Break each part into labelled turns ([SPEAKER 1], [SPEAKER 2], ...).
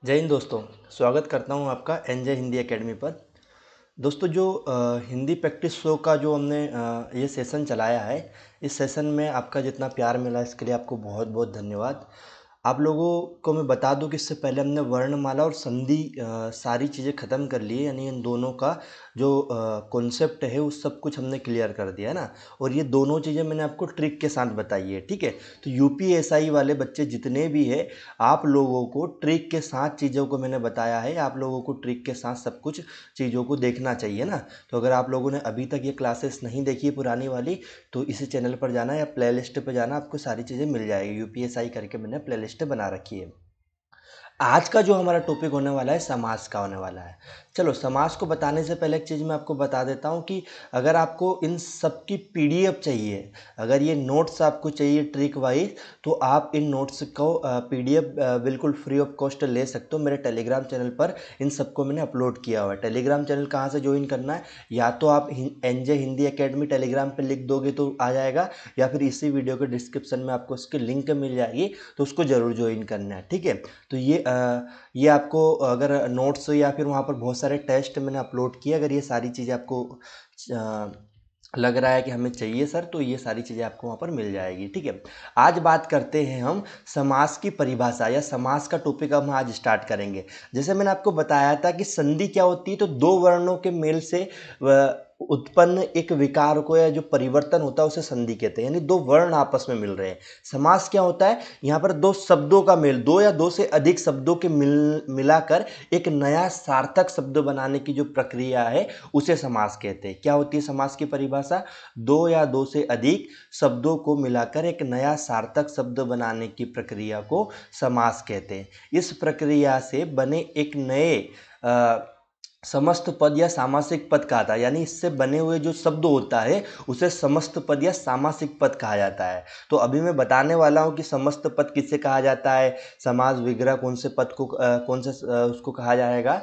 [SPEAKER 1] जय हिंद दोस्तों। स्वागत करता हूं आपका एनजे हिंदी एकेडमी पर। दोस्तों जो हिंदी प्रैक्टिस शो का जो हमने ये सेशन चलाया है, इस सेशन में आपका जितना प्यार मिला इसके लिए आपको बहुत बहुत धन्यवाद। आप लोगों को मैं बता दूं कि इससे पहले हमने वर्णमाला और संधि सारी चीज़ें ख़त्म कर ली है, यानी इन दोनों का जो कॉन्सेप्ट है वो सब कुछ हमने क्लियर कर दिया है ना। और ये दोनों चीज़ें मैंने आपको ट्रिक के साथ बताई है, ठीक है। तो यूपीएसआई वाले बच्चे जितने भी है, आप लोगों को ट्रिक के साथ चीज़ों को मैंने बताया है, आप लोगों को ट्रिक के साथ सब कुछ चीज़ों को देखना चाहिए ना। तो अगर आप लोगों ने अभी तक ये क्लासेस नहीं देखी है पुरानी वाली, तो इसी चैनल पर जाना या प्लेलिस्ट पर जाना, आपको सारी चीज़ें मिल जाएगी। यूपीएसआई करके मैंने प्लेलिस्ट बना रखी है। आज का जो हमारा टॉपिक होने वाला है समास का होने वाला है। चलो समास को बताने से पहले एक चीज़ मैं आपको बता देता हूँ कि अगर आपको इन सब की पीडीएफ चाहिए, अगर ये नोट्स आपको चाहिए ट्रिक वाइज, तो आप इन नोट्स को पीडीएफ बिल्कुल फ्री ऑफ कॉस्ट ले सकते हो। मेरे टेलीग्राम चैनल पर इन सबको मैंने अपलोड किया हुआ है। टेलीग्राम चैनल कहाँ से ज्वाइन करना है, या तो आप एनजे हिंदी एकेडमी टेलीग्राम पर लिख दोगे तो आ जाएगा, या फिर इसी वीडियो के डिस्क्रिप्शन में आपको उसकी लिंक मिल जाएगी, तो उसको ज़रूर ज्वाइन करना है, ठीक है। तो ये आपको अगर नोट्स या फिर वहाँ पर बहुत सारे टेस्ट मैंने अपलोड किए, अगर ये सारी चीज़ें आपको अ, लग रहा है कि हमें चाहिए सर, तो ये सारी चीज़ें आपको वहाँ पर मिल जाएगी, ठीक है। आज बात करते हैं हम समास की परिभाषा या समास का टॉपिक हम आज स्टार्ट करेंगे। जैसे मैंने आपको बताया था कि संधि क्या होती है, तो दो वर्णों के मेल से उत्पन्न एक विकार को या जो परिवर्तन होता है उसे संधि कहते हैं, यानी दो वर्ण आपस में मिल रहे हैं। समास क्या होता है, यहाँ पर दो शब्दों का मेल, दो या दो से अधिक शब्दों के मिलाकर एक नया सार्थक शब्द बनाने की जो प्रक्रिया है उसे समास कहते हैं। क्या होती है समास की परिभाषा, दो या दो से अधिक शब्दों को मिलाकर एक नया सार्थक शब्द बनाने की प्रक्रिया को समास कहते हैं। इस प्रक्रिया से बने एक नए समस्त पद या सामासिक पद कहा था, यानी इससे बने हुए जो शब्द होता है उसे समस्त पद या सामासिक पद कहा जाता है। तो अभी मैं बताने वाला हूँ कि समस्त पद किसे कहा जाता है, समास विग्रह कौन से पद को कौन से उसको कहा जाएगा,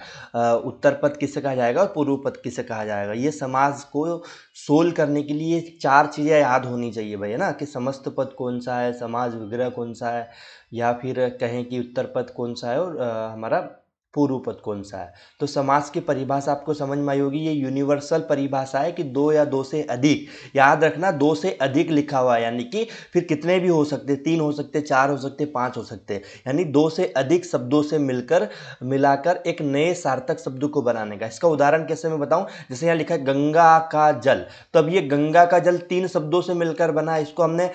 [SPEAKER 1] उत्तर पद किसे कहा जाएगा और पूर्व पद किसे कहा जाएगा। ये समास को सोल्व करने के लिए चार चीज़ें याद होनी चाहिए भाई, है ना, कि समस्त पद कौन सा है, समास विग्रह कौन सा है, या फिर कहें कि उत्तर पद कौन सा है, और हमारा पूर्व पद कौन सा है। तो समास की परिभाषा आपको समझ में आई होगी। ये यूनिवर्सल परिभाषा है कि दो या दो से अधिक, याद रखना दो से अधिक लिखा हुआ है, यानी कि फिर कितने भी हो सकते, तीन हो सकते, चार हो सकते, पांच हो सकते, यानी दो से अधिक शब्दों से मिलाकर एक नए सार्थक शब्द को बनाने का। इसका उदाहरण कैसे मैं बताऊं, जैसे यहाँ लिखा है गंगा का जल, तो अब ये गंगा का जल तीन शब्दों से मिलकर बना, इसको हमने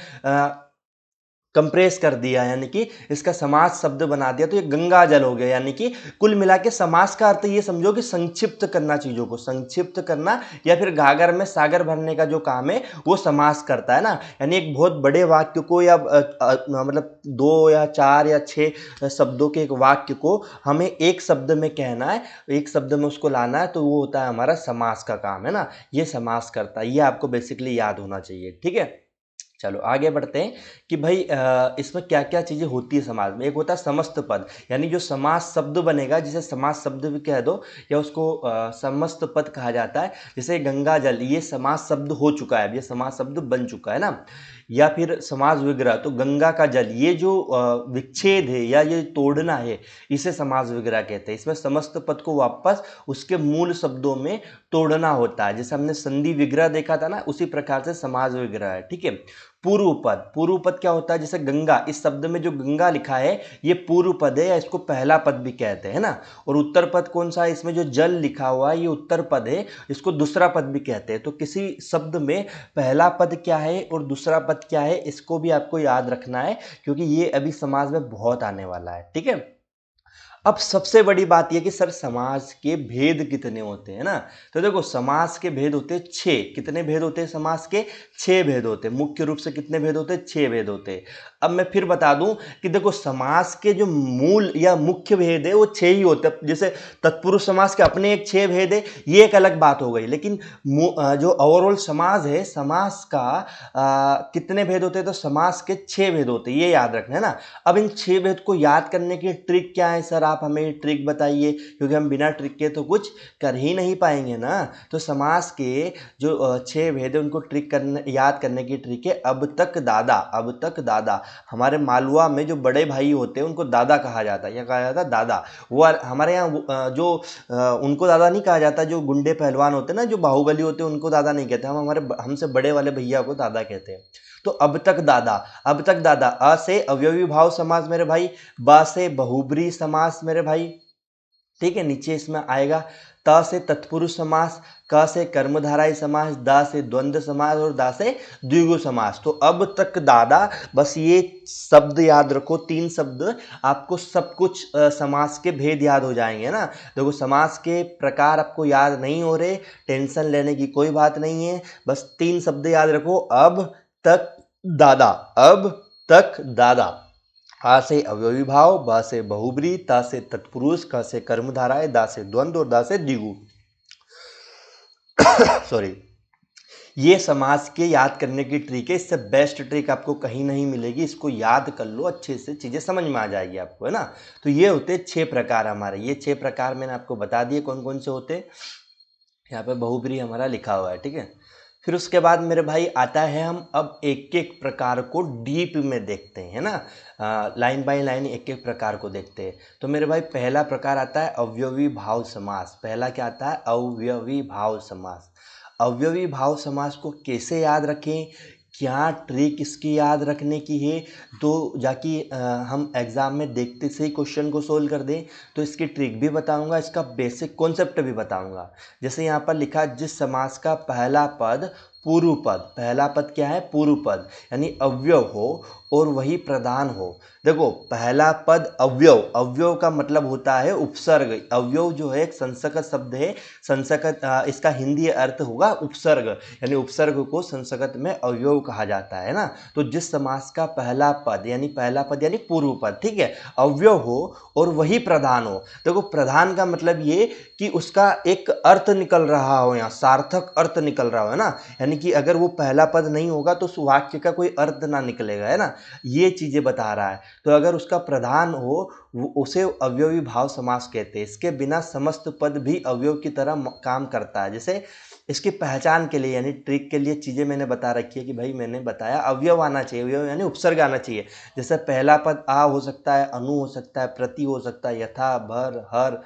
[SPEAKER 1] कंप्रेस कर दिया, यानी कि इसका समास शब्द बना दिया, तो ये गंगा जल हो गया। यानी कि कुल मिला के समास का अर्थ ये समझो कि संक्षिप्त करना, चीजों को संक्षिप्त करना, या फिर गागर में सागर भरने का जो काम है वो समास करता है ना। यानी एक बहुत बड़े वाक्य को या मतलब दो या चार या छह शब्दों के एक वाक्य को हमें एक शब्द में कहना है, एक शब्द में उसको लाना है, तो वो होता है हमारा समास का काम, है ना। ये समास करता है, ये आपको बेसिकली याद होना चाहिए, ठीक है। चलो आगे बढ़ते हैं कि भाई इसमें क्या क्या चीज़ें होती है समास में। एक होता है समस्त पद, यानी जो समास शब्द बनेगा, जिसे समास शब्द भी कह दो या उसको समस्त पद कहा जाता है। जैसे गंगा जल, ये समास शब्द हो चुका है, ये समास शब्द बन चुका है ना। या फिर समास विग्रह, तो गंगा का जल, ये जो विच्छेद है या ये तोड़ना है, इसे समास विग्रह कहते हैं। इसमें समस्त पद को वापस उसके मूल शब्दों में तोड़ना होता है। जैसे हमने संधि विग्रह देखा था ना, उसी प्रकार से समास विग्रह है, ठीक है। पूर्व पद, पूर्व पद क्या होता है, जैसे गंगा, इस शब्द में जो गंगा लिखा है ये पूर्व पद है, या इसको पहला पद भी कहते हैं ना। और उत्तर पद कौन सा है, इसमें जो जल लिखा हुआ है ये उत्तर पद है, इसको दूसरा पद भी कहते हैं। तो किसी शब्द में पहला पद क्या है और दूसरा पद क्या है, इसको भी आपको याद रखना है, क्योंकि ये अभी समाज में बहुत आने वाला है, ठीक है। अब सबसे बड़ी बात यह कि सर समास के भेद कितने होते हैं ना। तो देखो समास के भेद होते हैं छह। कितने भेद होते हैं समास के, छह भेद होते हैं। मुख्य रूप से कितने भेद होते हैं, छह भेद होते हैं। अब मैं फिर बता दूं कि देखो समास के जो मूल या मुख्य भेद है वो छह ही होते हैं। जैसे तत्पुरुष समास के अपने एक छह भेद है, ये एक अलग बात हो गई, लेकिन जो ओवरऑल समास है, समास का कितने भेद होते हैं, तो समास के छह भेद होते हैं, ये याद रखना है ना। अब इन छह भेद को याद करने की ट्रिक क्या है सर, आप हमें ट्रिक बताइए, क्योंकि हम बिना ट्रिक के तो कुछ कर ही नहीं पाएंगे ना। तो समास के जो 6 भेद है उनको ट्रिक करने याद करने की ट्रिक है अब तक दादा। अब तक दादा, हमारे मालवा में जो बड़े भाई होते हैं उनको दादा कहा जाता है। क्या कहा जाता है? दादा। वो हमारे यहाँ उनको दादा नहीं कहा जाता, जो गुंडे पहलवान होते हैं ना, जो बाहुबली होते हैं, उनको दादा नहीं कहते हम। हमारे हमसे बड़े वाले भैया को दादा कहते हैं। तो अब तक दादा, अब तक दादा। अ से अवयवी भाव समास मेरे भाई, बा से बहुब्री समास मेरे भाई, ठीक है। नीचे इसमें आएगा त से तत्पुरुष समास, क से कर्मधारय समास, दा से द्वंद्व समास और दा से द्विगु समास। तो अब तक दादा, बस ये शब्द याद रखो, 3 शब्द, आपको सब कुछ समास के भेद याद हो जाएंगे ना। देखो समास के प्रकार आपको याद नहीं हो रहे, टेंशन लेने की कोई बात नहीं है, बस 3 शब्द याद रखो, अब तक दादा। अब तक दादा। आ से अवयवी भाव, बा से बहुब्री, ता से तत्पुरुष, क से कर्मधारय, दा से द्वंद्व और दा से द्विगु। सॉरी। ये समास के याद करने की ट्रिक है, इससे बेस्ट ट्रिक आपको कहीं नहीं मिलेगी। इसको याद कर लो, अच्छे से चीज़ें समझ में आ जाएगी आपको, है ना। तो ये होते 6 प्रकार हमारे, ये 6 प्रकार मैंने आपको बता दिए कौन कौन से होते। यहाँ पे बहुब्री हमारा लिखा हुआ है, ठीक है। फिर उसके बाद मेरे भाई आता है, हम अब एक एक प्रकार को डीप में देखते हैं, है ना। लाइन बाय लाइन एक एक प्रकार को देखते हैं। तो मेरे भाई पहला प्रकार आता है अवयवी भाव समास। पहला क्या आता है? अवयवी भाव समास। अवयवी भाव समास को कैसे याद रखें, क्या ट्रिक इसकी याद रखने की है, तो जाकि हम एग्ज़ाम में देखते से ही क्वेश्चन को सोल्व कर दें, तो इसकी ट्रिक भी बताऊंगा, इसका बेसिक कॉन्सेप्ट भी बताऊंगा। जैसे यहाँ पर लिखा, जिस समास का पहला पद पूर्व पद, पहला पद क्या है? पूर्व पद, यानी अव्यव हो और वही प्रधान हो। देखो पहला पद अव्यव, अव्यव का मतलब होता है उपसर्ग। अव्यव जो है एक संस्कृत शब्द है, संस्कृत इसका हिंदी अर्थ होगा उपसर्ग, यानी उपसर्ग को संस्कृत में अव्यव कहा जाता है ना। तो जिस समास का पहला पद यानी पूर्व पद, ठीक है, अव्यव हो और वही प्रधान हो। देखो प्रधान का मतलब ये कि उसका एक अर्थ निकल रहा हो, यहाँ सार्थक अर्थ निकल रहा हो, है ना। यानी कि अगर वो पहला पद नहीं होगा तो उस वाक्य का कोई अर्थ ना निकलेगा, है ना। ये चीजें बता रहा है। तो अगर उसका प्रधान हो, उसे अवयवी भाव समास कहते हैं। इसके बिना समस्त पद भी अवयव की तरह काम करता है। जैसे इसकी पहचान के लिए, यानी ट्रिक के लिए चीज़ें मैंने बता रखी है कि भाई मैंने बताया अवयव आना चाहिए, अवयव यानी उपसर्ग आना चाहिए। जैसे पहला पद आ हो सकता है, अनु हो सकता है, प्रति हो सकता है, यथा, भर, हर,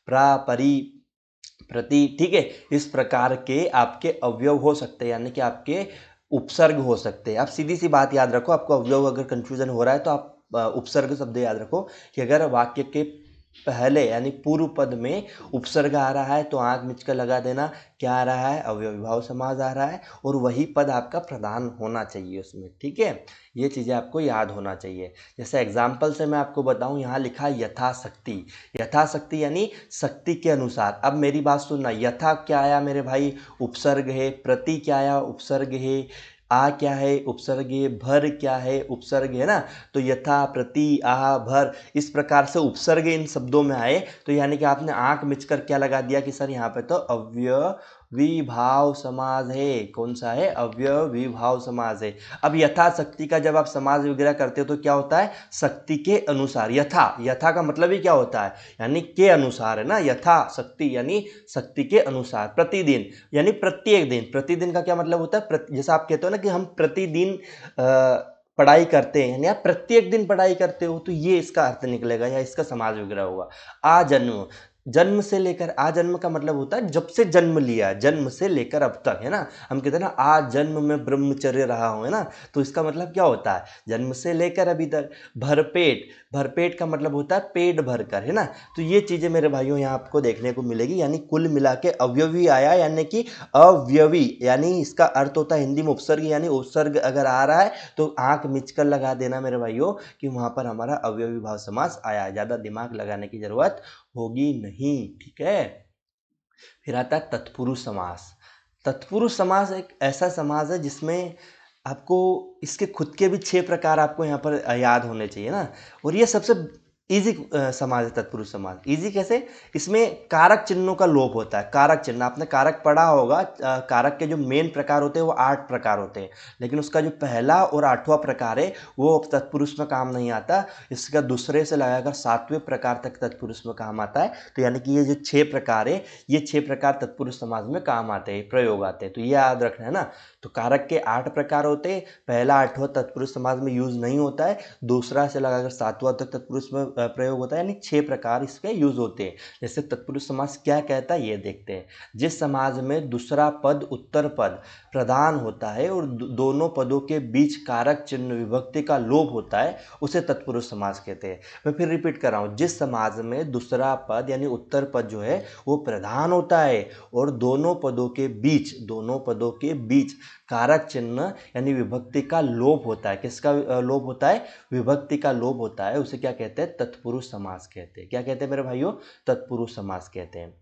[SPEAKER 1] प्रा, परि, प्रति, ठीक है। इस प्रकार के आपके अवयव हो सकते हैं, यानी कि आपके उपसर्ग हो सकते हैं। आप सीधी सी बात याद रखो, आपको अवयव अगर कंफ्यूजन हो रहा है तो आप उपसर्ग शब्द याद रखो कि अगर वाक्य के पहले यानी पूर्व पद में उपसर्ग आ रहा है तो आंख मिच कर लगा देना, क्या आ रहा है? अवयवी भाव समास आ रहा है और वही पद आपका प्रधान होना चाहिए उसमें, ठीक है। ये चीज़ें आपको याद होना चाहिए। जैसे एग्जाम्पल से मैं आपको बताऊं, यहाँ लिखा यथाशक्ति। यथाशक्ति यानी शक्ति के अनुसार। अब मेरी बात सुनना, यथा क्या आया मेरे भाई? उपसर्ग है। प्रति क्या आया? उपसर्ग है। आ क्या है? उपसर्ग है। भर क्या है? उपसर्ग है ना। तो यथा, प्रति, आ, भर, इस प्रकार से उपसर्ग इन शब्दों में आए, तो यानी कि आपने आंख मिचकर क्या लगा दिया कि सर यहाँ पे तो अव्ययविभाव समास है। कौन सा है? अव्ययविभाव समास है। अब यथाशक्ति का जब आप समास वगैरह करते हो तो क्या होता है? शक्ति के अनुसार। यथा, यथा का मतलब ही क्या होता है? यानी के अनुसार, है ना। यथा शक्ति यानी शक्ति के अनुसार। प्रतिदिन यानी प्रत्येक दिन। प्रतिदिन का क्या मतलब होता है? जैसा आप कहते हो ना कि हम प्रतिदिन पढ़ाई करते हैं, यानी आप प्रत्येक दिन पढ़ाई करते हो, तो ये इसका अर्थ निकलेगा या इसका समास वगैरह होगा। आ जन्म, जन्म से लेकर, आ जन्म का मतलब होता है जब से जन्म लिया, जन्म से लेकर अब तक, है ना। हम कहते हैं ना आ जन्म में ब्रह्मचर्य रहा हूं, है ना। तो इसका मतलब क्या होता है? जन्म से लेकर अभी तक। भरपेट, भरपेट का मतलब होता है पेट भरकर, है ना। तो ये चीजें मेरे भाइयों यहाँ आपको देखने को मिलेगी। यानी कुल मिला के अवयवी आया, यानी कि अवयवी, यानी इसका अर्थ होता है हिंदी में उपसर्ग, यानी उपसर्ग अगर आ रहा है तो आंख मिचकर लगा देना मेरे भाइयों कि वहां पर हमारा अवयवी भाव समास आया है। ज्यादा दिमाग लगाने की जरूरत होगी नहीं, ठीक है। फिर आता है तत्पुरुष समास। तत्पुरुष समास एक ऐसा समास है जिसमें आपको इसके खुद के भी 6 प्रकार आपको यहाँ पर याद होने चाहिए ना। और ये सबसे इजी समाज है तत्पुरुष समाज। इजी कैसे? इसमें कारक चिन्हों का लोप होता है। कारक चिन्ह आपने कारक पढ़ा होगा, कारक के जो मेन प्रकार होते हैं वो 8 प्रकार होते हैं, लेकिन उसका जो पहला और 8वां प्रकार है वो तत्पुरुष में काम नहीं आता। इसका दूसरे से लगाकर 7वें प्रकार तक तत्पुरुष में काम आता है। तो यानी कि ये जो 6 प्रकार है, ये 6 प्रकार तत्पुरुष समाज में काम आते हैं, प्रयोग आते हैं। तो ये याद रखना है ना। तो कारक के 8 प्रकार होते हैं, पहला 8वां तत्पुरुष समाज में यूज नहीं होता है, दूसरा से लगाकर 7वां तक तत्पुरुष में प्रयोग होता है, यानी 6 प्रकार इसके यूज होते हैं। जैसे तत्पुरुष समास क्या कहता है ये देखते हैं। जिस समाज में दूसरा पद उत्तर पद प्रधान होता है और दोनों पदों के बीच कारक चिन्ह विभक्ति का लोप होता है, उसे तत्पुरुष समास कहते हैं। मैं फिर रिपीट कर रहा हूँ, जिस समाज में दूसरा पद यानी उत्तर पद जो है वो प्रधान होता है और दोनों पदों के बीच कारक चिन्ह यानी विभक्ति का लोप होता है। किसका लोप होता है? विभक्ति का लोप होता है, उसे क्या कहते हैं? तत्पुरुष समास कहते हैं। क्या कहते हैं मेरे भाइयों? तत्पुरुष समास कहते हैं।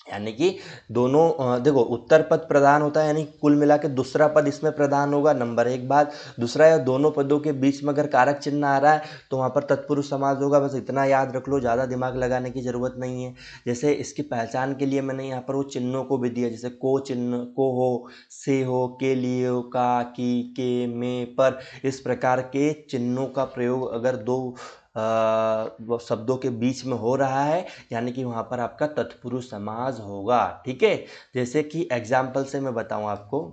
[SPEAKER 1] यानी कि दोनों देखो, उत्तर पद प्रधान होता है, यानी कुल मिला के दूसरा पद इसमें प्रधान होगा, नंबर 1 बात। दूसरा है दोनों पदों के बीच में अगर कारक चिन्ह आ रहा है तो वहाँ पर तत्पुरुष समास होगा। बस इतना याद रख लो, ज़्यादा दिमाग लगाने की ज़रूरत नहीं है। जैसे इसकी पहचान के लिए मैंने यहाँ पर वो चिन्हों को भी दिया, जैसे को चिन्ह, को हो, से हो, के लिए हो, का, की, के, में, पर, इस प्रकार के चिन्हों का प्रयोग अगर दो शब्दों के बीच में हो रहा है, यानी कि वहाँ पर आपका तत्पुरुष समास होगा। ठीक है, जैसे कि एग्जाम्पल से मैं बताऊँ आपको,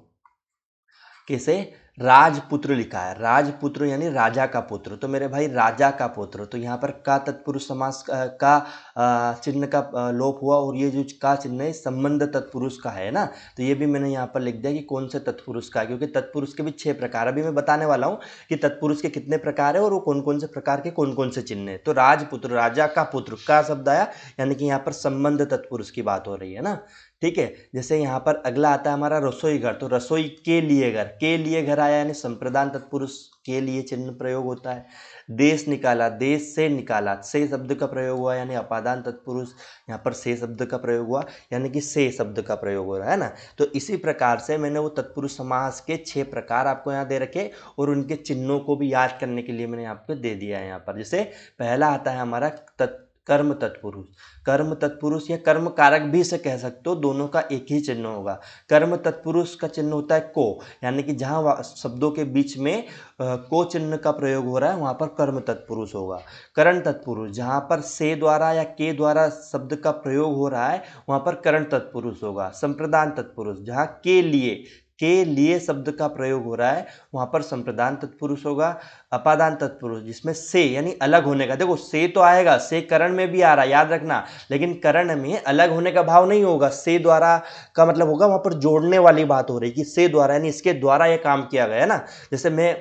[SPEAKER 1] कैसे? राजपुत्र लिखा है, राजपुत्र यानी राजा का पुत्र, तो मेरे भाई राजा का पुत्र, तो यहाँ पर का तत्पुरुष समास का चिन्ह का लोप हुआ, और ये जो का चिन्ह है संबंध तत्पुरुष का है ना, तो ये भी मैंने यहाँ पर लिख दिया कि कौन से तत्पुरुष का है, क्योंकि तत्पुरुष के भी 6 प्रकार, अभी मैं बताने वाला हूँ कि तत्पुरुष के कितने प्रकार है और वो कौन कौन से प्रकार के कौन कौन से चिन्ह है। तो राजपुत्र, राजा का पुत्र, का शब्द आया, यानी कि यहाँ पर संबंध तत्पुरुष की बात हो रही है ना। ठीक है, जैसे यहाँ पर अगला आता है हमारा रसोई घर, तो रसोई के लिए घर, के लिए घर आया, यानी संप्रदान तत्पुरुष के लिए चिन्ह प्रयोग होता है। देश निकाला, देश से निकाला, से शब्द का प्रयोग हुआ, यानी अपादान तत्पुरुष, यहाँ पर से शब्द का प्रयोग हुआ, यानी कि से शब्द का प्रयोग हो रहा है ना। तो इसी प्रकार से मैंने वो तत्पुरुष समास के 6 प्रकार आपको यहाँ दे रखे, और उनके चिन्हों को भी याद करने के लिए मैंने आपको दे दिया है यहाँ पर। जैसे पहला आता है हमारा कर्म तत्पुरुष। कर्म तत्पुरुष या कर्म कारक भी से कह सकते हो, दोनों का एक ही चिन्ह होगा। कर्म तत्पुरुष का चिन्ह होता है को, यानी कि जहाँ शब्दों के बीच में को चिन्ह का प्रयोग हो रहा है वहाँ पर कर्म तत्पुरुष होगा। करण तत्पुरुष, जहाँ पर से द्वारा या के द्वारा शब्द का प्रयोग हो रहा है वहाँ पर करण तत्पुरुष होगा। संप्रदान तत्पुरुष, जहाँ के लिए शब्द का प्रयोग हो रहा है वहाँ पर संप्रदान तत्पुरुष होगा। अपादान तत्पुरुष, जिसमें से यानी अलग होने का, देखो से तो आएगा, से करण में भी आ रहा है याद रखना, लेकिन करण में अलग होने का भाव नहीं होगा। से द्वारा का मतलब होगा वहाँ पर जोड़ने वाली बात हो रही कि से द्वारा, यानी इसके द्वारा ये काम किया गया है ना। जैसे मैं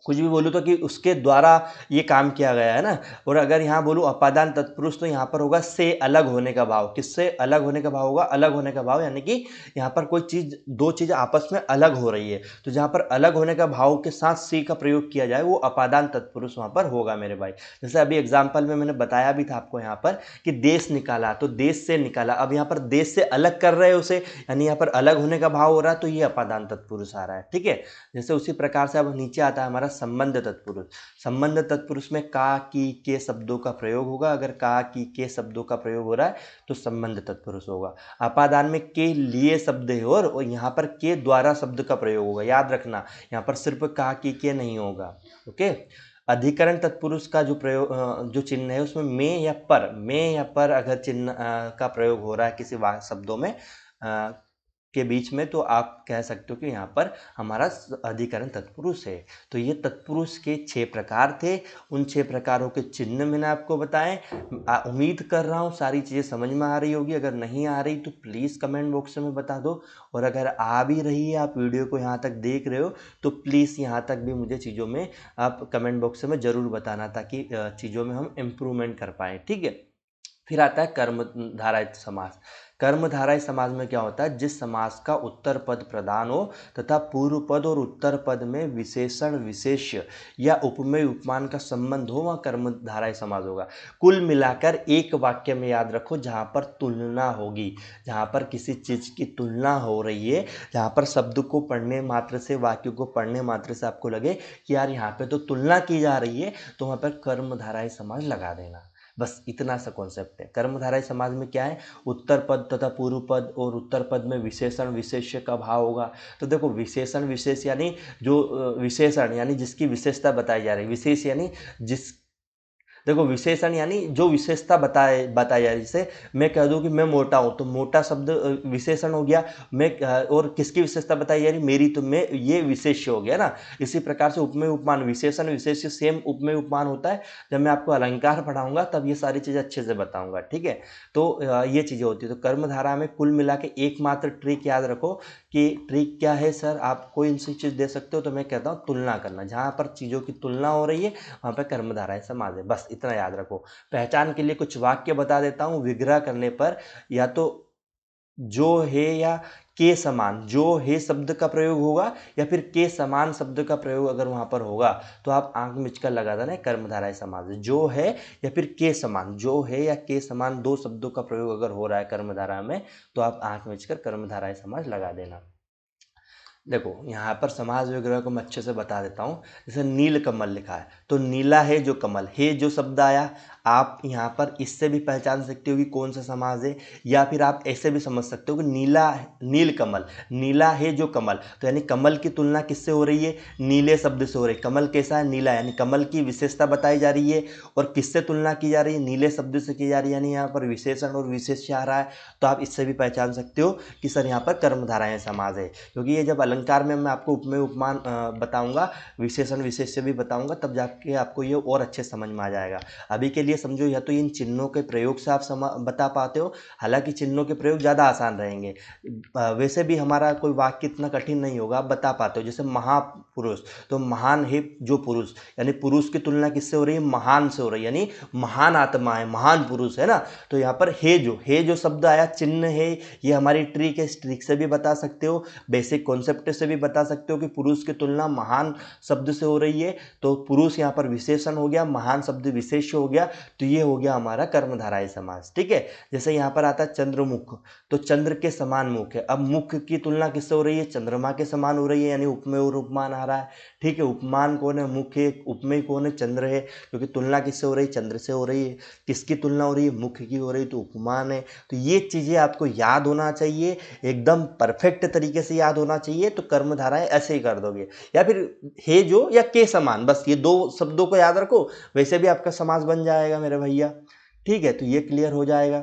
[SPEAKER 1] कुछ भी बोलूँ तो कि उसके द्वारा ये काम किया गया है ना। और अगर यहाँ बोलूँ अपादान तत्पुरुष, तो यहाँ पर होगा से अलग होने का भाव। किससे अलग होने का भाव होगा? अलग होने का भाव, यानी कि यहाँ पर कोई चीज़, दो चीज़ आपस में अलग हो रही है, तो जहाँ पर अलग होने का भाव के साथ सी का प्रयोग किया जाए वो अपादान तत्पुरुष वहाँ पर होगा मेरे भाई। जैसे अभी एग्जाम्पल में मैंने बताया भी था आपको यहाँ पर कि देश निकाला, तो देश से निकाला, अब यहाँ पर देश से अलग कर रहे हैं उसे, यानी यहाँ पर अलग होने का भाव हो रहा है, तो ये अपादान तत्पुरुष आ रहा है। ठीक है, जैसे उसी प्रकार से अब नीचे आता है हमारा संबंध तत्पुरुष। संबंध तत्पुरुष में का, की, के शब्दों का प्रयोग होगा। अगर का, की, के शब्दों का प्रयोग हो रहा है तो संबंध तत्पुरुष होगा। अपादान में के लिए शब्द है और यहाँ पर के द्वारा शब्द का प्रयोग होगा, याद रखना, यहाँ पर सिर्फ का, की, के नहीं होगा। ओके, अधिकरण तत्पुरुष का जो प्रयोग, जो चिन्ह है उसमें में या पर अगर चिन्ह का प्रयोग हो रहा है किसी शब्दों में के बीच में, तो आप कह सकते हो कि यहाँ पर हमारा अधिकरण तत्पुरुष है। तो ये तत्पुरुष के 6 प्रकार थे, उन 6 प्रकारों के चिन्ह मैंने आपको बताए। उम्मीद कर रहा हूँ सारी चीज़ें समझ में आ रही होगी। अगर नहीं आ रही तो प्लीज़ कमेंट बॉक्स में बता दो, और अगर आ भी रही है, आप वीडियो को यहाँ तक देख रहे हो, तो प्लीज़ यहाँ तक भी मुझे चीज़ों में आप कमेंट बॉक्स में ज़रूर बताना, ताकि चीज़ों में हम इम्प्रूवमेंट कर पाएँ। ठीक है, फिर आता है कर्मधारय समास। कर्मधारय समास में क्या होता है? जिस समास का उत्तर पद प्रधान हो तथा पूर्व पद और उत्तर पद में विशेषण विशेष्य या उपमेय उपमान का संबंध हो, वह कर्मधारय समास होगा। कुल मिलाकर एक वाक्य में याद रखो, जहाँ पर तुलना होगी, जहाँ पर किसी चीज़ की तुलना हो रही है, जहाँ पर शब्द को पढ़ने मात्र से, वाक्य को पढ़ने मात्र से आपको लगे कि यार यहाँ पे तो तुलना की जा रही है, तो वहाँ पर कर्मधारय समास लगा देना। बस इतना सा कॉन्सेप्ट है। कर्मधारय समाज में क्या है, उत्तर पद तथा पूर्व पद और उत्तर पद में विशेषण विशेष्य का भाव होगा। तो देखो विशेषण विशेष यानी जो विशेषण यानी जिसकी विशेषता बताई जा रही है, विशेष यानी जिस देखो विशेषण यानी जो विशेषता बताई जा रही है। जैसे मैं कह दूं कि मैं मोटा हूं तो मोटा शब्द विशेषण हो गया। और किसकी विशेषता बताई जा रही, मेरी, तो मैं ये विशेष्य हो गया ना। इसी प्रकार से उपमेय उपमान विशेषण विशेष्य सेम उपमेय उपमान होता है। जब मैं आपको अलंकार पढ़ाऊंगा तब ये सारी चीजें अच्छे से बताऊंगा, ठीक है। तो ये चीजें होती है। तो कर्मधारा में कुल मिला के एकमात्र ट्रिक याद रखो कि ट्रिक क्या है सर, आप कोई सी चीज दे सकते हो तो मैं कहता हूँ तुलना करना, जहां पर चीजों की तुलना हो रही है वहां पर कर्मधारय समास है, बस इतना याद रखो। पहचान के लिए कुछ वाक्य बता देता हूं। विग्रह करने पर या तो जो है या के समान, जो है शब्द का प्रयोग होगा या फिर के समान शब्द का प्रयोग अगर वहां पर होगा तो आप आंख मिचकर लगा देना कर्मधारय समास है। जो है या फिर के समान, जो है या के समान दो शब्दों का प्रयोग अगर हो रहा है कर्मधारा में तो आप आंख मिचकर कर्मधारय समास लगा देना। देखो यहाँ पर समास विग्रह को मैं अच्छे से बता देता हूँ। जैसे नील कमल लिखा है तो नीला है जो कमल है जो शब्द आया, आप यहाँ पर इससे भी पहचान सकते हो कि कौन सा समास है। या फिर आप ऐसे भी समझ सकते हो कि नीला नील कमल, नीला है जो कमल, तो यानी कमल की तुलना किससे हो रही है, नीले शब्द से हो रही है। कमल कैसा है, नीला, यानी कमल की विशेषता बताई जा रही है और किससे तुलना की जा रही है, नीले शब्द से की जा रही है, यानी यहाँ पर विशेषण और विशेष्य आ रहा है। तो आप इससे भी पहचान सकते हो कि सर यहाँ पर कर्मधारय समास है। क्योंकि ये जब अलंकार में मैं आपको उपमेय उपमान बताऊंगा, विशेषण विशेष्य भी बताऊंगा, तब जाके आपको ये और अच्छे समझ में आ जाएगा। अभी के लिए समझो या तो इन चिन्हों के प्रयोग से आप बता पाते हो, हालांकि चिन्हों के प्रयोग ज़्यादा आसान रहेंगे। वैसे भी हमारा कोई वाक्य इतना कठिन नहीं होगा, आप बता पाते हो। जैसे महापुरुष, तो महान है जो पुरुष, यानी पुरुष की तुलना किससे हो रही है, महान से हो रही है, यानी महान आत्मा है, महान पुरुष है ना। तो यहाँ पर है जो शब्द आया, चिन्ह है, ये हमारी ट्रिक है। इस ट्रिक से भी बता सकते हो, बेसिक कॉन्सेप्ट से भी बता सकते हो कि पुरुष की तुलना महान शब्द से हो रही है। तो पुरुष यहाँ पर विशेषण हो गया, महान शब्द विशेष्य हो गया। तो ये हो गया हमारा कर्मधारय समास, ठीक है। जैसे यहाँ पर आता है चंद्रमुख, तो चंद्र के समान मुख है। अब मुख की तुलना किससे हो रही है, चंद्रमा के समान हो रही है, यानी उपमेय और उपमान आ रहा है, ठीक है। उपमान कौन है, मुख है, उपमेय कौन है, चंद्र है। क्योंकि तुलना किससे हो रही है, चंद्र से हो रही है। किसकी तुलना हो रही है, मुख की हो रही है, तो उपमान है। तो ये चीजें आपको याद होना चाहिए, एकदम परफेक्ट तरीके से याद होना चाहिए। तो कर्मधाराएं ऐसे ही कर दोगे, या फिर हे जो या के समान, बस ये दो शब्दों को याद रखो, वैसे भी आपका समास बन जाएगा मेरे भैया, ठीक है। तो ये क्लियर हो जाएगा।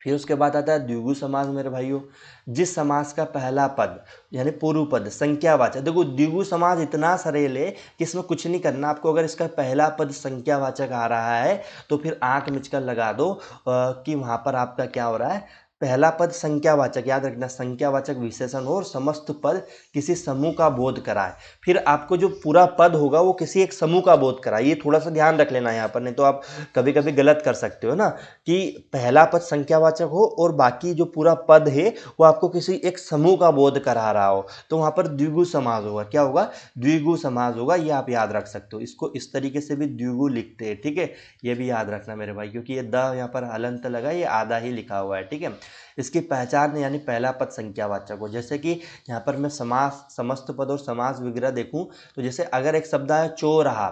[SPEAKER 1] फिर उसके बाद आता है द्विगु समास मेरे भाइयों। जिस समास का पहला पद यानी पूर्व पद संख्यावाचक, देखो द्विगु समास इतना सरल है कि इसमें कुछ नहीं करना आपको। अगर इसका पहला पद संख्यावाचक आ रहा है तो फिर आंख मिचकर लगा दो कि वहां पर आपका क्या हो रहा है, पहला पद संख्यावाचक, याद रखना संख्यावाचक विशेषण हो और समस्त पद किसी समूह का बोध कराए। फिर आपको जो पूरा पद होगा वो किसी एक समूह का बोध कराए, ये थोड़ा सा ध्यान रख लेना यहाँ पर, नहीं तो आप कभी कभी गलत कर सकते हो ना, कि पहला पद संख्यावाचक हो और बाकी जो पूरा पद है वो आपको किसी एक समूह का बोध करा रहा हो, तो वहां पर द्विगु समास होगा। क्या होगा, द्विगु समास होगा। ये आप याद रख सकते हो, इसको इस तरीके से भी द्विगु लिखते हैं, ठीक है। ये भी याद रखना मेरे भाई, क्योंकि ये द यहाँ पर हलंत लगा, ये आधा ही लिखा हुआ है, ठीक है। इसकी पहचान यानी पहला पद संख्यावाचक हो। जैसे कि यहाँ पर मैं समास, समस्त पद और समास विग्रह देखूं तो जैसे अगर एक शब्द आया चौराहा,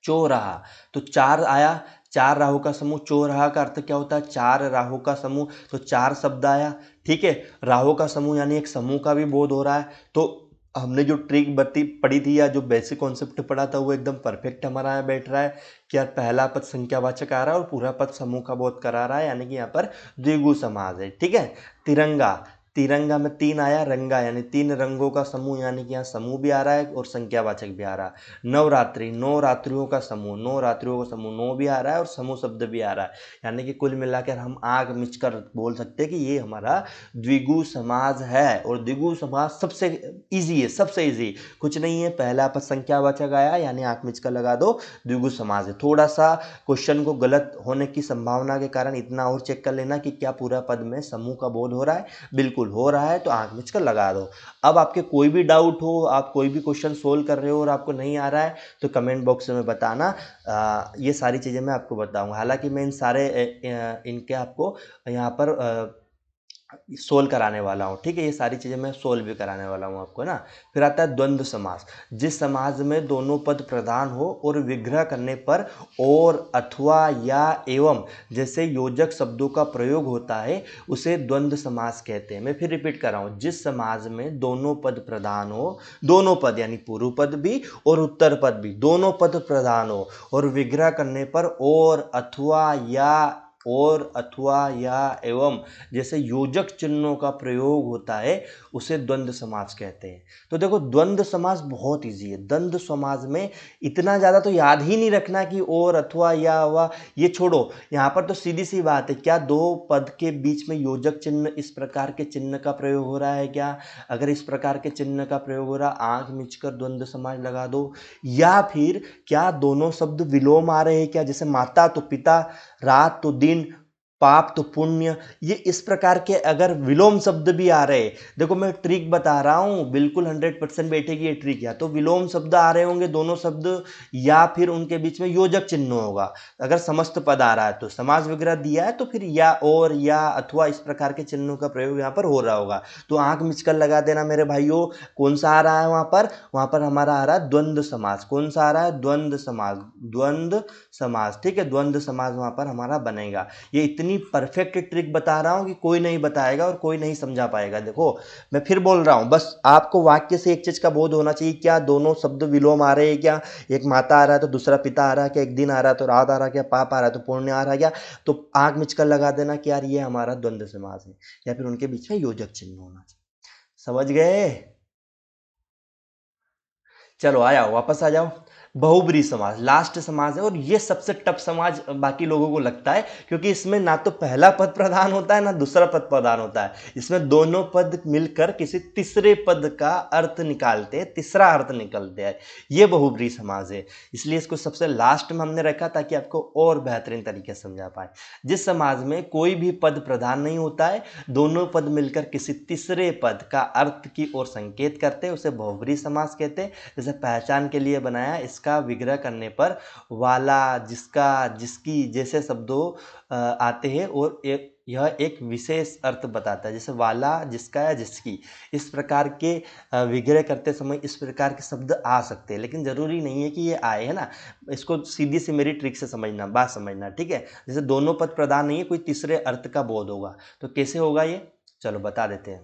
[SPEAKER 1] चौराहा, तो चार आया, चार राहु का समूह। चौराहा का अर्थ क्या होता है, चार राहु का समूह, तो चार शब्द आया, ठीक है। राहु का समूह यानी एक समूह का भी बोध हो रहा है। तो हमने जो ट्रिक बती पढ़ी थी या जो बेसिक कॉन्सेप्ट पढ़ा था वो एकदम परफेक्ट हमारा यहाँ बैठ रहा है कि यार पहला पद संख्यावाचक आ रहा है और पूरा पद समूह का बोध करा रहा है, यानी कि यहाँ पर द्विगु समास है, ठीक है। तिरंगा, तिरंगा में तीन आया, रंगा यानी तीन रंगों का समूह, यानी कि यहाँ समूह भी आ रहा है और संख्यावाचक भी आ रहा है। नवरात्रि, नौ रात्रियों का समूह, नौ रात्रियों का समूह, नौ भी आ रहा है और समूह शब्द भी आ रहा है, यानी कि कुल मिलाकर हम आग मिचकर बोल सकते हैं कि ये हमारा द्विगु समास है। और द्विगु समास सबसे इजी है, सबसे इजी, कुछ नहीं है, पहला पद संख्यावाचक आया यानी आंख मिचकर लगा दो, द्विगु समास है। थोड़ा सा क्वेश्चन को गलत होने की संभावना के कारण इतना और चेक कर लेना कि क्या पूरा पद में समूह का बोध हो रहा है, बिल्कुल हो रहा है, तो आंख मिचकर लगा दो। अब आपके कोई भी डाउट हो, आप कोई भी क्वेश्चन सोल्व कर रहे हो और आपको नहीं आ रहा है तो कमेंट बॉक्स में बताना, ये सारी चीज़ें मैं आपको बताऊंगा। हालांकि मैं इन सारे इनके आपको यहाँ पर सोल्व कराने वाला हूँ, ठीक है। ये सारी चीज़ें मैं सोल्व भी कराने वाला हूँ आपको ना। फिर आता है द्वंद्व समास। जिस समाज में दोनों पद प्रधान हो और विग्रह करने पर और, अथवा, या, एवं जैसे योजक शब्दों का प्रयोग होता है उसे द्वंद्व समास कहते हैं। मैं फिर रिपीट कर रहा हूँ, जिस समाज में दोनों पद प्रधान हो, दोनों पद यानी पूर्व पद भी और उत्तर पद भी, दोनों पद प्रधान हो और विग्रह करने पर और, अथवा, या, और, अथवा, या, एवं जैसे योजक चिन्हों का प्रयोग होता है उसे द्वंद्व समास कहते हैं। तो देखो द्वंद्व समास बहुत इजी है। द्वंद्व समास में इतना ज़्यादा तो याद ही नहीं रखना कि और, अथवा, या, वा, ये छोड़ो। यहाँ पर तो सीधी सी बात है, क्या दो पद के बीच में योजक चिन्ह, इस प्रकार के चिन्ह का प्रयोग हो रहा है क्या? अगर इस प्रकार के चिन्ह का प्रयोग हो रहा, आंख मिचकर द्वंद्व समास लगा दो। या फिर क्या दोनों शब्द विलोम आ रहे हैं क्या? जैसे माता तो पिता, रात तो दिन, पाप तो पुण्य, ये इस प्रकार के अगर विलोम शब्द भी आ रहे, देखो मैं ट्रिक बता रहा हूं, बिल्कुल 100% बैठेगी ये ट्रिक। या तो विलोम शब्द आ रहे होंगे दोनों शब्द, या फिर उनके बीच में योजक चिन्ह होगा। अगर समस्त पद आ रहा है तो समास विग्रह दिया है तो फिर या, और, या, अथवा इस प्रकार के चिन्हों का प्रयोग यहाँ पर हो रहा होगा। तो आंख मिचकर लगा देना मेरे भाइयों। कौन सा आ रहा है वहां पर हमारा आ रहा है द्वंद्व समास। कौन सा आ रहा है? द्वंद्व समास। द्वंद्व समास, ठीक है, द्वंद्व समास वहां पर हमारा बनेगा। ये इतनी परफेक्ट ट्रिक बता रहा हूं कि कोई नहीं बताएगा और कोई नहीं समझा पाएगा। देखो मैं फिर बोल रहा हूं, बस आपको वाक्य से एक चीज का बोध होना चाहिए, क्या दोनों शब्द विलोम आ रहे हैं क्या? एक माता आ रहा है तो दूसरा पिता आ रहा है क्या? एक दिन आ रहा है तो रात आ रहा है क्या? पाप आ रहा है तो पुण्य आ रहा है क्या? तो आंख मिचकर लगा देना कि यार ये हमारा द्वंद्व समास है, या फिर उनके बीच में योजक चिन्ह होना चाहिए। समझ गए? चलो आ जाओ, वापस आ जाओ। बहुब्रीहि समास लास्ट समास है, और ये सबसे टफ समाज बाकी लोगों को लगता है, क्योंकि इसमें ना तो पहला पद प्रधान होता है ना दूसरा पद प्रधान होता है। इसमें दोनों पद मिलकर किसी तीसरे पद का अर्थ निकालते हैं, तीसरा अर्थ निकलते हैं। ये बहुब्रीहि समास है, इसलिए इसको सबसे लास्ट में हमने रखा ताकि आपको और बेहतरीन तरीके से समझा पाए। जिस समाज में कोई भी पद प्रधान नहीं होता है, दोनों पद मिलकर किसी तीसरे पद का अर्थ की ओर संकेत करते हैं, उसे बहुब्रीहि समास कहते हैं। जैसे पहचान के लिए बनाया, इसका विग्रह करने पर वाला, जिसका, जिसकी जैसे शब्दों आते हैं और यह एक विशेष अर्थ बताता है। जैसे वाला, जिसका या जिसकी, इस प्रकार के विग्रह करते समय इस प्रकार के शब्द आ सकते हैं, लेकिन जरूरी नहीं है कि ये आए, है ना। इसको सीधी सी मेरी ट्रिक से समझना, बात समझना, ठीक है। जैसे दोनों पद प्रधान नहीं है, कोई तीसरे अर्थ का बोध होगा, तो कैसे होगा ये, चलो बता देते हैं।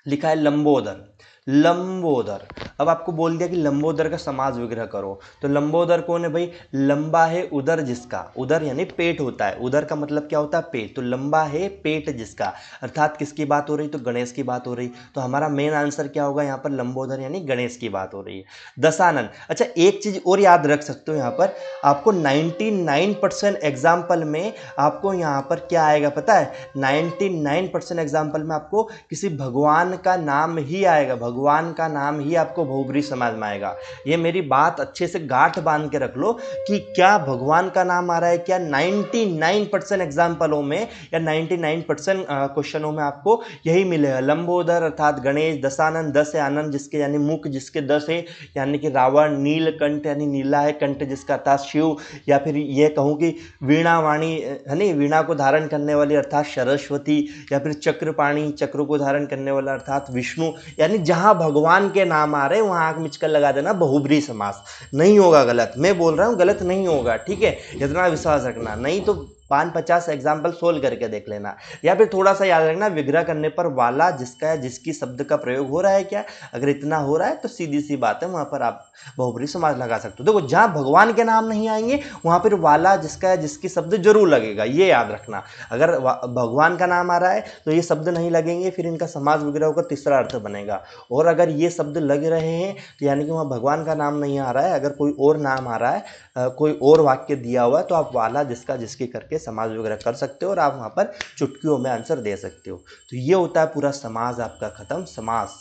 [SPEAKER 1] लिखा है लंबोदर। लंबोदर, अब आपको बोल दिया कि लंबोदर का समास विग्रह करो, तो लंबोदर कौन है भाई? लंबा है उदर जिसका, उदर यानी पेट होता है, उदर का मतलब क्या होता है? पेट। तो लंबा है पेट जिसका, अर्थात किसकी बात हो रही? तो गणेश की बात हो रही। तो हमारा मेन आंसर क्या होगा यहाँ पर? लंबोदर यानी गणेश की बात हो रही है। दशानन, अच्छा एक चीज और याद रख सकते हो यहाँ पर, आपको 99% एग्जाम्पल में आपको यहाँ पर क्या आएगा पता है? 99% एग्जाम्पल में आपको किसी भगवान का नाम ही आएगा, भगवान का नाम ही आपको बहुब्रीहि समास में आएगा। ये मेरी बात अच्छे से गांठ बांध के रख लो कि क्या भगवान का नाम आ रहा है क्या? 99% एग्जाम्पलों में या 99% क्वेश्चनों में आपको यही मिलेगा, लंबोदर अर्थात गणेश। दशानन, दस है आनंद जिसके यानी मुख जिसके 10 है, यानी कि रावण। नीलकंठ यानी नीला है कंठ जिसका अर्थात शिव, या फिर ये कहूँ कि वीणा वाणी है नहीं, वीणा को धारण करने वाली अर्थात सरस्वती, या फिर चक्रपाणी, चक्र को धारण करने वाला अर्थात विष्णु। यानी जहां भगवान के नाम आ रहे हैं वहां आंख मिचकर लगा देना बहुब्रीहि समास। नहीं होगा गलत, मैं बोल रहा हूं गलत नहीं होगा, ठीक है, इतना विश्वास रखना। नहीं तो 5-50 एग्जाम्पल सोल्व करके देख लेना। या फिर थोड़ा सा याद रखना, विग्रह करने पर वाला, जिसका या जिसकी शब्द का प्रयोग हो रहा है क्या? अगर इतना हो रहा है तो सीधी सी बात है, वहां पर आप बहुब्रीहि समास लगा सकते हो। देखो जहां भगवान के नाम नहीं आएंगे वहां पर वाला, जिसका या जिसकी शब्द जरूर लगेगा, ये याद रखना। अगर भगवान का नाम आ रहा है तो ये शब्द नहीं लगेंगे, फिर इनका समास विग्रह होकर तीसरा अर्थ बनेगा। और अगर ये शब्द लग रहे हैं तो यानी कि वहाँ भगवान का नाम नहीं आ रहा है, अगर कोई और नाम आ रहा है, कोई और वाक्य दिया हुआ है, तो आप वाला, जिसका, जिसकी करके समास वगैरह कर सकते हो और आप वहाँ पर चुटकियों में आंसर दे सकते हो। तो ये होता है पूरा समास आपका खत्म। समास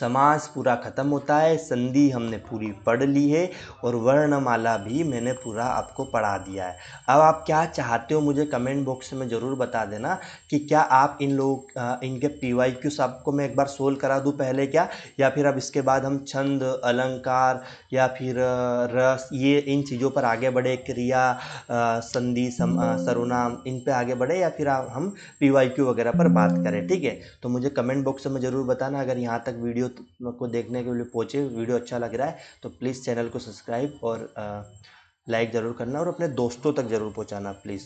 [SPEAKER 1] समास पूरा ख़त्म होता है, संधि हमने पूरी पढ़ ली है और वर्णमाला भी मैंने पूरा आपको पढ़ा दिया है। अब आप क्या चाहते हो मुझे कमेंट बॉक्स में ज़रूर बता देना कि क्या आप इनके PYQs आपको मैं एक बार सोल्व करा दूँ पहले क्या, या फिर अब इसके बाद हम छंद, अलंकार या फिर रस, ये इन चीज़ों पर आगे बढ़े, क्रिया, संधि, सर्वनाम, इन पे आगे बढ़े, या फिर हम PYQ वगैरह पर बात करें। ठीक है, तो मुझे कमेंट बॉक्स में ज़रूर बताना। अगर यहाँ तक वीडियो को देखने के लिए पहुँचे, वीडियो अच्छा लग रहा है तो प्लीज़ चैनल को सब्सक्राइब और लाइक ज़रूर करना और अपने दोस्तों तक ज़रूर पहुँचाना प्लीज़।